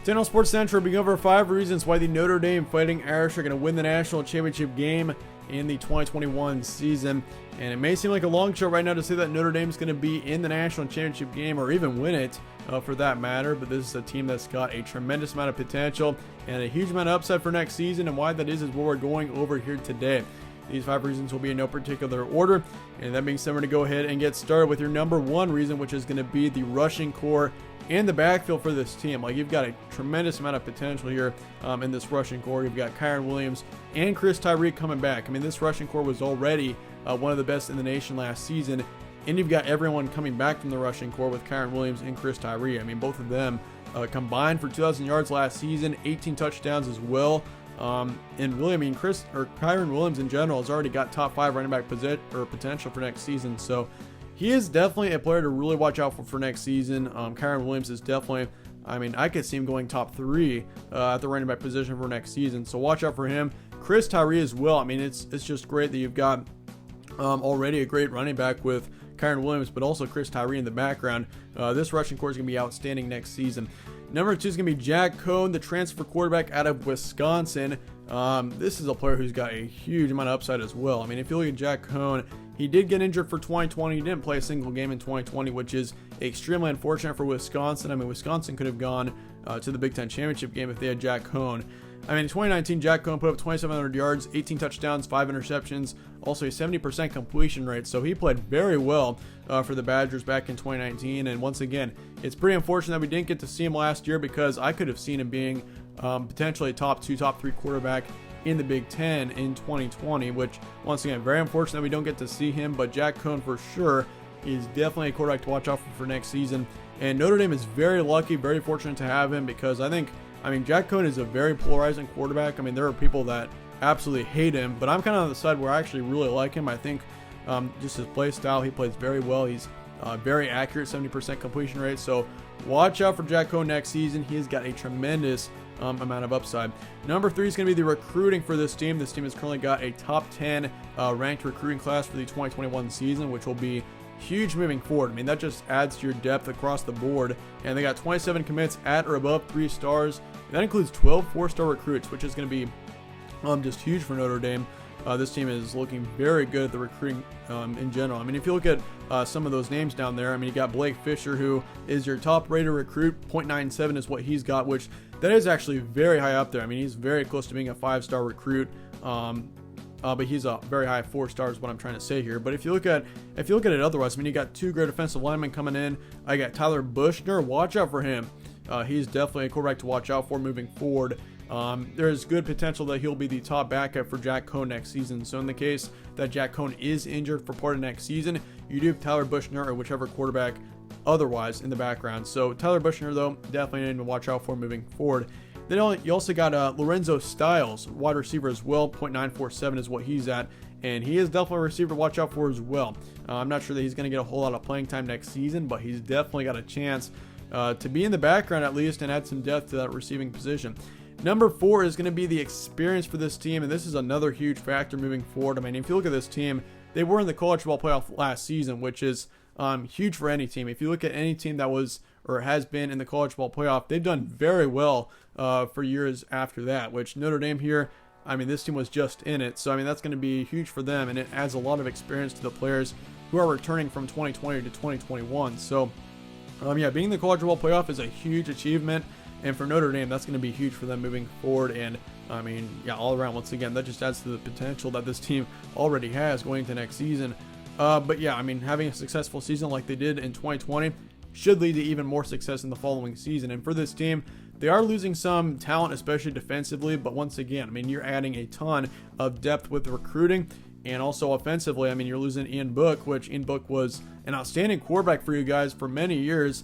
Channel Sports Central being over 5 reasons why the Notre Dame Fighting Irish are going to win the national championship game in the 2021 season. And it may seem like a long shot right now to say that Notre Dame is going to be in the national championship game or even win it for that matter. But this is a team that's got a tremendous amount of potential and a huge amount of upside for next season. And why that is what we're going over here today. These 5 reasons will be in no particular order. And that being said, we're going to go ahead and get started with your number 1 reason, which is going to be the rushing core and the backfield for this team. Like, you've got a tremendous amount of potential here in this rushing core. You've got Cohan Williams and Chris Tyree coming back. I mean, this rushing core was already one of the best in the nation last season. And you've got everyone coming back from the rushing core with Cohan Williams and Chris Tyree. I mean, both of them combined for 2,000 yards last season, 18 touchdowns as well. And really, I mean, Cohan Williams in general has already got top 5 running back potential for next season. So he is definitely a player to really watch out for next season. Cohan Williams is definitely, I mean, I could see him going top 3 at the running back position for next season. So watch out for him. Chris Tyree as well. I mean, it's just great that you've got already a great running back with Cohan Williams, but also Chris Tyree in the background. This rushing core is going to be outstanding next season. Number 2 is going to be Jack Cohan, the transfer quarterback out of Wisconsin. This is a player who's got a huge amount of upside as well. I mean, if you look at Jack Cohan, he did get injured for 2020. He didn't play a single game in 2020, which is extremely unfortunate for Wisconsin. I mean, Wisconsin could have gone to the Big Ten championship game if they had Jack Cohan. I mean, in 2019, Jack Cohan put up 2,700 yards, 18 touchdowns, 5 interceptions, also a 70% completion rate. So he played very well for the Badgers back in 2019. And once again, it's pretty unfortunate that we didn't get to see him last year, because I could have seen him being potentially a top 2, top 3 quarterback in the Big Ten in 2020, which once again, very unfortunate that we don't get to see him. But Jack Cohan for sure is definitely a quarterback to watch out for next season. And Notre Dame is very lucky, very fortunate to have him, because I mean, Jack Cohan is a very polarizing quarterback. I mean, there are people that absolutely hate him, but I'm kind of on the side where I actually really like him. I think just his play style, he plays very well. He's very accurate, 70% completion rate. So watch out for Jack Cohan next season. He's got a tremendous amount of upside. Number 3 is going to be the recruiting for this team. This team has currently got a top 10 ranked recruiting class for the 2021 season, which will be huge moving forward. I mean, that just adds to your depth across the board. And they got 27 commits at or above 3 stars. And that includes 12 4-star recruits, which is going to be just huge for Notre Dame. This team is looking very good at the recruiting in general. I mean, if you look at some of those names down there, I mean, you got Blake Fisher, who is your top rated recruit. 0.97 is what he's got, which that is actually very high up there. I mean, he's very close to being a 5-star recruit. But he's a very high 4 stars, what I'm trying to say here. But if you look at it otherwise, I mean, you got 2 great offensive linemen coming in. I got Tyler Buchner. Watch out for him. He's definitely a quarterback to watch out for moving forward. There's good potential that he'll be the top backup for Jack Cohan next season. So in the case that Jack Cohan is injured for part of next season, you do have Tyler Buchner or whichever quarterback otherwise in the background. So Tyler Buchner, though, definitely need to watch out for moving forward. Then you also got Lorenzo Styles, wide receiver as well. 0.947 is what he's at. And he is definitely a receiver to watch out for as well. I'm not sure that he's going to get a whole lot of playing time next season, but he's definitely got a chance to be in the background at least and add some depth to that receiving position. Number 4 is going to be the experience for this team, and this is another huge factor moving forward. I mean, if you look at this team, they were in the college football playoff last season, which is huge for any team. If you look at any team that was or has been in the college football playoff, they've done very well for years after that, which Notre Dame here, I mean, this team was just in it. So, I mean, that's going to be huge for them, and it adds a lot of experience to the players who are returning from 2020 to 2021. So, yeah, being in the college football playoff is a huge achievement. And for Notre Dame, that's going to be huge for them moving forward. And, I mean, yeah, all around, once again, that just adds to the potential that this team already has going into next season. But, yeah, I mean, having a successful season like they did in 2020 should lead to even more success in the following season. And for this team, they are losing some talent, especially defensively. But once again, I mean, you're adding a ton of depth with recruiting. And also offensively, I mean, you're losing Ian Book, which Ian Book was an outstanding quarterback for you guys for many years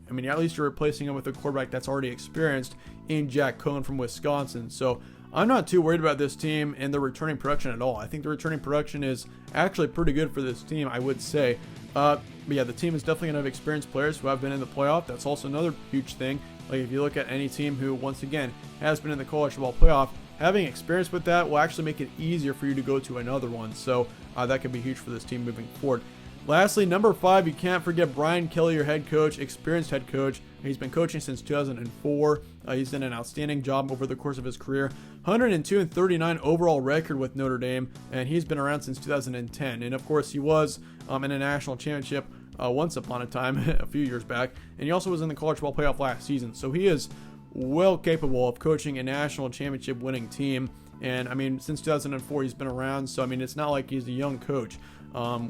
I mean, at least you're replacing him with a quarterback that's already experienced in Jack Cohan from Wisconsin. So I'm not too worried about this team and the returning production at all. I think the returning production is actually pretty good for this team, I would say. But yeah, the team is definitely going to have experienced players who have been in the playoff. That's also another huge thing. Like, if you look at any team who, once again, has been in the college football playoff, having experience with that will actually make it easier for you to go to another one. So that could be huge for this team moving forward. Lastly, number 5, you can't forget Brian Kelly, your head coach, experienced head coach. He's been coaching since 2004. He's done an outstanding job over the course of his career. 102-39 overall record with Notre Dame, and he's been around since 2010. And of course, he was in a national championship once upon a time, a few years back. And he also was in the college ball playoff last season. So he is well capable of coaching a national championship winning team. And I mean, since 2004, he's been around. So I mean, it's not like he's a young coach,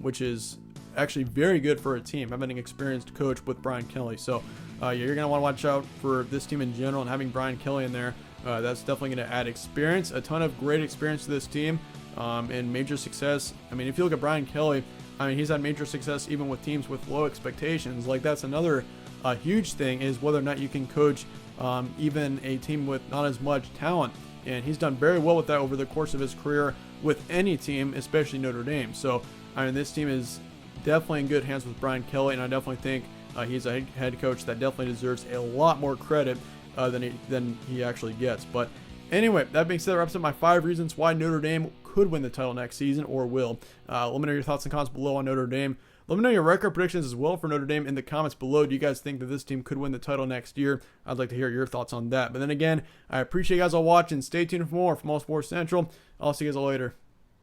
which is actually very good for a team, having an experienced coach with Brian Kelly. So you're going to want to watch out for this team in general, and having Brian Kelly in there, that's definitely going to add experience, a ton of great experience to this team, and major success. I mean, if you look at Brian Kelly, I mean, he's had major success even with teams with low expectations. Like, that's another huge thing, is whether or not you can coach even a team with not as much talent. And he's done very well with that over the course of his career with any team, especially Notre Dame. So, I mean, this team is definitely in good hands with Brian Kelly, and I definitely think he's a head coach that definitely deserves a lot more credit than he actually gets. But anyway, that being said, that wraps up my 5 reasons why Notre Dame could win the title next season, or will. Let me know your thoughts and comments below on Notre Dame. Let me know your record predictions as well for Notre Dame in the comments below. Do you guys think that this team could win the title next year? I'd like to hear your thoughts on that. But then again, I appreciate you guys all watching. Stay tuned for more from All Sports Central. I'll see you guys all later.